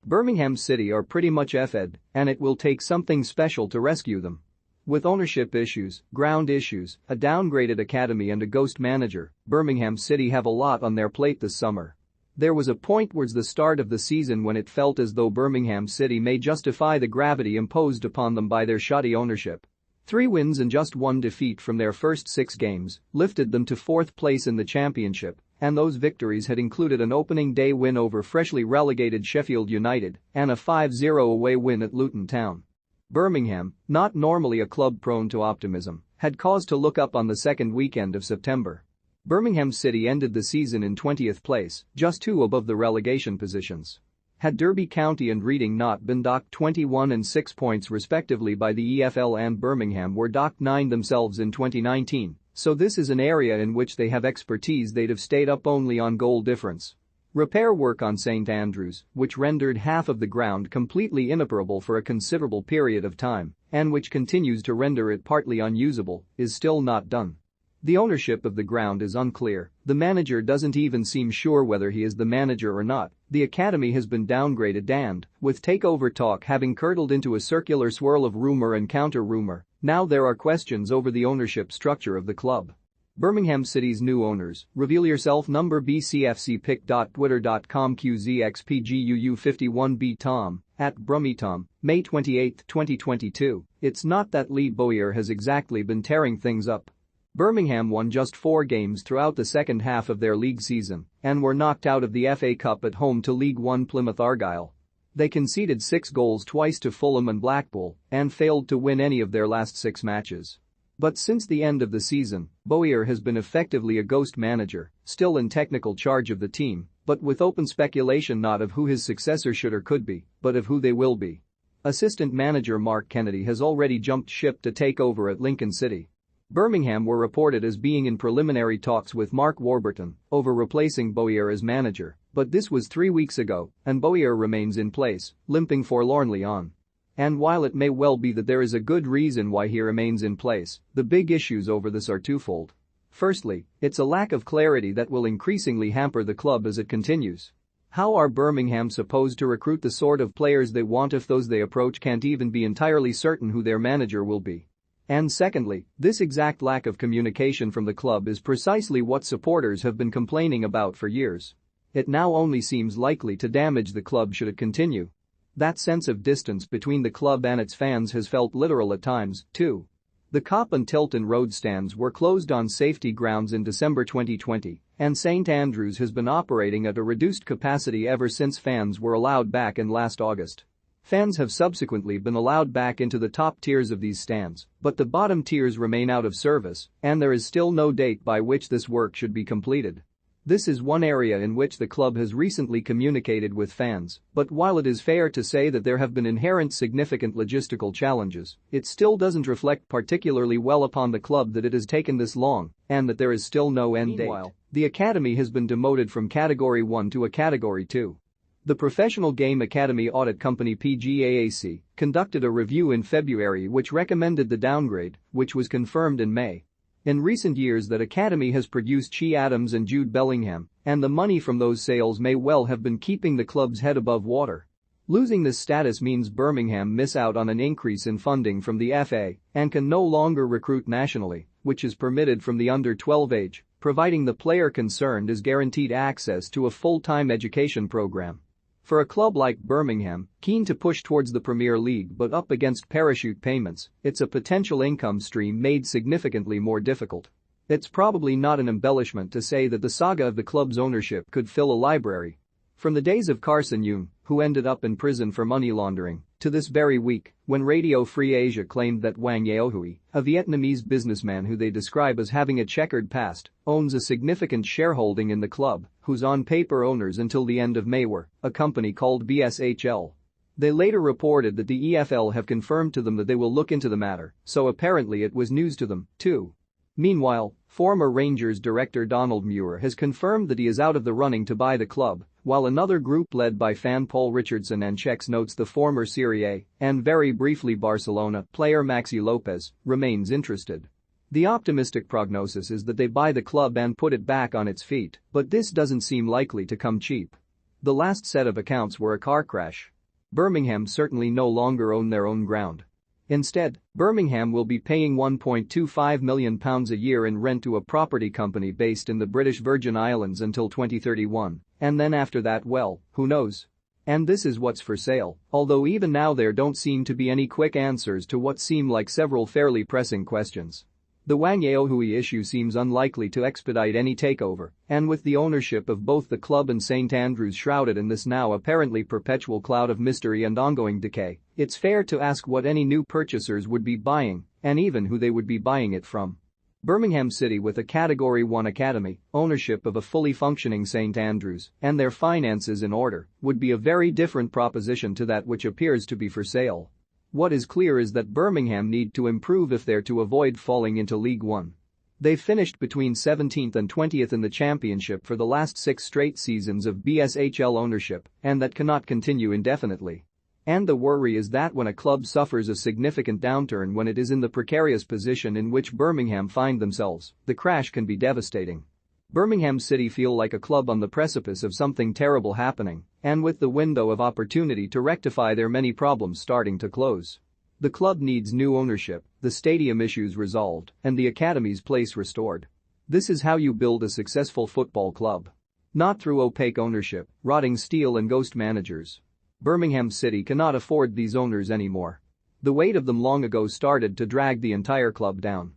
Birmingham City are pretty much F-ed, and it will take something special to rescue them. With ownership issues, ground issues, a downgraded academy and a ghost manager, Birmingham City have a lot on their plate this summer. There was a point towards the start of the season when it felt as though Birmingham City may justify the gravity imposed upon them by their shoddy ownership. 3 wins and just 1 defeat from their first 6 games lifted them to 4th place in the championship, and those victories had included an opening day win over freshly relegated Sheffield United and a 5-0 away win at Luton Town. Birmingham, not normally a club prone to optimism, had cause to look up on the second weekend of September. Birmingham City ended the season in 20th place, just 2 above the relegation positions. Had Derby County and Reading not been docked 21 and 6 points respectively by the EFL and Birmingham were docked 9 themselves in 2019, so this is an area in which they have expertise, they'd have stayed up only on goal difference. Repair work on St Andrews, which rendered half of the ground completely inoperable for a considerable period of time, and which continues to render it partly unusable, is still not done. The ownership of the ground is unclear, the manager doesn't even seem sure whether he is the manager or not, the academy has been downgraded and, with takeover talk having curdled into a circular swirl of rumor and counter-rumor, now there are questions over the ownership structure of the club. Birmingham City's new owners, reveal yourself number bcfcpic.twitter.com qzxpguu51b Tom, @BrummyTom, May 28, 2022, it's not that Lee Bowyer has exactly been tearing things up. Birmingham won just 4 games throughout the second half of their league season and were knocked out of the FA Cup at home to League One Plymouth Argyle. They conceded 6 goals twice to Fulham and Blackpool and failed to win any of their last 6 matches. But since the end of the season, Bowyer has been effectively a ghost manager, still in technical charge of the team, but with open speculation not of who his successor should or could be, but of who they will be. Assistant manager Mark Kennedy has already jumped ship to take over at Lincoln City. Birmingham were reported as being in preliminary talks with Mark Warburton over replacing Bowyer as manager, but this was 3 weeks ago, and Bowyer remains in place, limping forlornly on. And while it may well be that there is a good reason why he remains in place, the big issues over this are twofold. Firstly, it's a lack of clarity that will increasingly hamper the club as it continues. How are Birmingham supposed to recruit the sort of players they want if those they approach can't even be entirely certain who their manager will be? And secondly, this exact lack of communication from the club is precisely what supporters have been complaining about for years. It now only seems likely to damage the club should it continue. That sense of distance between the club and its fans has felt literal at times, too. The Cop and Tilton Road stands were closed on safety grounds in December 2020, and St Andrews has been operating at a reduced capacity ever since fans were allowed back in last August. Fans have subsequently been allowed back into the top tiers of these stands, but the bottom tiers remain out of service, and there is still no date by which this work should be completed. This is one area in which the club has recently communicated with fans, but while it is fair to say that there have been inherent significant logistical challenges, it still doesn't reflect particularly well upon the club that it has taken this long and that there is still no end date. Meanwhile, the academy has been demoted from Category 1 to a Category 2. The Professional Game Academy Audit Company PGAAC conducted a review in February which recommended the downgrade, which was confirmed in May. In recent years that academy has produced Che Adams and Jude Bellingham, and the money from those sales may well have been keeping the club's head above water. Losing this status means Birmingham miss out on an increase in funding from the FA and can no longer recruit nationally, which is permitted from the under-12 age, providing the player concerned is guaranteed access to a full-time education program. For a club like Birmingham, keen to push towards the Premier League but up against parachute payments, it's a potential income stream made significantly more difficult. It's probably not an embellishment to say that the saga of the club's ownership could fill a library. From the days of Carson Yoon, who ended up in prison for money laundering, to this very week, when Radio Free Asia claimed that Wang Yaohui, a Vietnamese businessman who they describe as having a checkered past, owns a significant shareholding in the club, whose on-paper owners until the end of May were a company called BSHL. They later reported that the EFL have confirmed to them that they will look into the matter, so apparently it was news to them, too. Meanwhile, former Rangers director Donald Muir has confirmed that he is out of the running to buy the club, while another group led by fan Paul Richardson and checks notes the former Serie A and very briefly Barcelona player Maxi Lopez remains interested. The optimistic prognosis is that they buy the club and put it back on its feet, but this doesn't seem likely to come cheap. The last set of accounts were a car crash. Birmingham certainly no longer own their own ground. Instead, Birmingham will be paying £1.25 million a year in rent to a property company based in the British Virgin Islands until 2031, and then after that, well, who knows? And this is what's for sale, although even now there don't seem to be any quick answers to what seem like several fairly pressing questions. The Wang Yaohui issue seems unlikely to expedite any takeover, and with the ownership of both the club and St Andrews shrouded in this now apparently perpetual cloud of mystery and ongoing decay, it's fair to ask what any new purchasers would be buying, and even who they would be buying it from. Birmingham City with a Category 1 academy, ownership of a fully functioning St Andrews, and their finances in order, would be a very different proposition to that which appears to be for sale. What is clear is that Birmingham need to improve if they're to avoid falling into League One. They've finished between 17th and 20th in the championship for the last 6 straight seasons of BSHL ownership, and that cannot continue indefinitely. And the worry is that when a club suffers a significant downturn when it is in the precarious position in which Birmingham find themselves, the crash can be devastating. Birmingham City feel like a club on the precipice of something terrible happening, and with the window of opportunity to rectify their many problems starting to close. The club needs new ownership, the stadium issues resolved, and the academy's place restored. This is how you build a successful football club. Not through opaque ownership, rotting steel and ghost managers. Birmingham City cannot afford these owners anymore. The weight of them long ago started to drag the entire club down.